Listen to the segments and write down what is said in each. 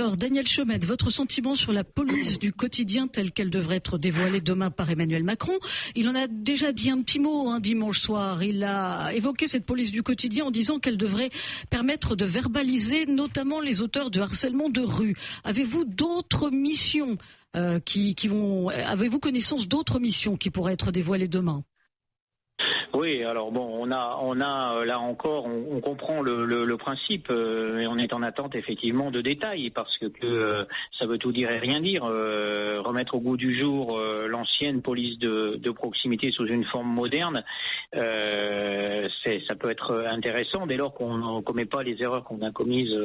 Alors, Daniel Chaumette, votre sentiment sur la police du quotidien telle qu'elle devrait être dévoilée demain par Emmanuel Macron. Il en a déjà dit un petit mot dimanche soir. Il a évoqué cette police du quotidien en disant qu'elle devrait permettre de verbaliser notamment les auteurs de harcèlement de rue. Avez-vous d'autres missions avez-vous connaissance d'autres missions qui pourraient être dévoilées demain ? Oui, alors bon, on a là encore, on comprend le principe, et on est en attente effectivement de détails parce que ça veut tout dire et rien dire. Remettre au goût du jour l'ancienne police de proximité sous une forme moderne, ça peut être intéressant dès lors qu'on ne commet pas les erreurs qu'on a commises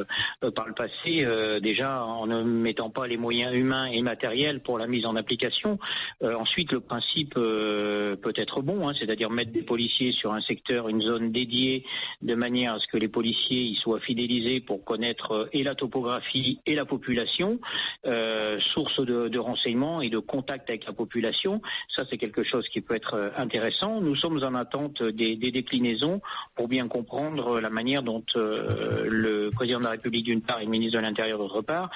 par le passé, déjà en ne mettant pas les moyens humains et matériels pour la mise en application. Ensuite, le principe peut être bon, c'est-à-dire mettre des policiers sur un secteur, une zone dédiée, de manière à ce que les policiers y soient fidélisés pour connaître et la topographie et la population, source de renseignements et de contact avec la population. Ça, c'est quelque chose qui peut être intéressant. Nous sommes en attente des déclinaisons pour bien comprendre la manière dont le président de la République d'une part et le ministre de l'Intérieur d'autre part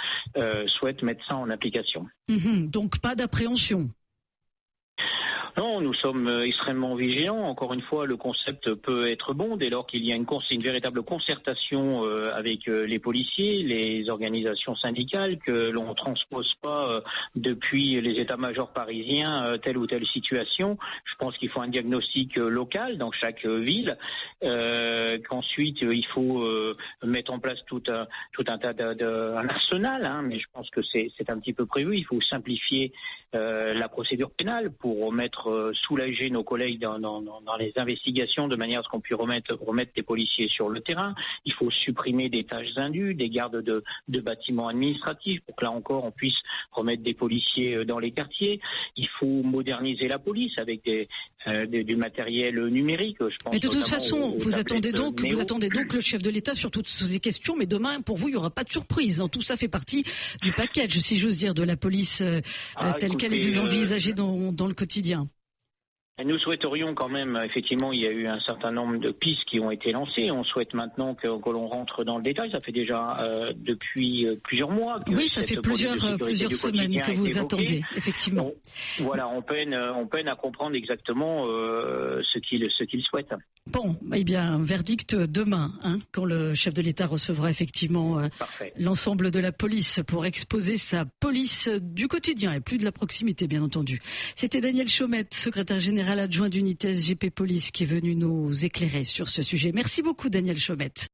souhaitent mettre ça en application. Donc pas d'appréhension. Non, nous sommes extrêmement vigilants. Encore une fois, le concept peut être bon dès lors qu'il y a une véritable concertation avec les policiers, les organisations syndicales, que l'on ne transpose pas depuis les états-majors parisiens telle ou telle situation. Je pense qu'il faut un diagnostic local dans chaque ville, qu'ensuite il faut mettre en place tout un tas un arsenal, mais je pense que c'est un petit peu prévu. Il faut simplifier la procédure pénale pour soulager nos collègues dans les investigations de manière à ce qu'on puisse remettre les policiers sur le terrain. Il faut supprimer des tâches indues, des gardes de bâtiments administratifs pour que là encore on puisse remettre des policiers dans les quartiers. Il faut moderniser la police avec du matériel numérique. Je pense. Mais de toute façon, vous attendez donc le chef de l'État sur toutes ces questions, mais demain, pour vous, il n'y aura pas de surprise. Tout ça fait partie du package, si j'ose dire, de la police telle qu'elle est envisagée dans le quotidien. Nous souhaiterions quand même, effectivement, il y a eu un certain nombre de pistes qui ont été lancées. On souhaite maintenant que l'on rentre dans le détail. Ça fait déjà depuis plusieurs mois. Oui, ça fait plusieurs semaines que vous attendez, effectivement. Voilà, on peine à comprendre exactement ce qu'il souhaite. Bon, eh bien, verdict demain, quand le chef de l'État recevra effectivement l'ensemble de la police pour exposer sa police du quotidien et plus de la proximité, bien entendu. C'était Daniel Chaumette, secrétaire général adjoint d'unité SGP Police, qui est venu nous éclairer sur ce sujet. Merci beaucoup, Daniel Chaumette.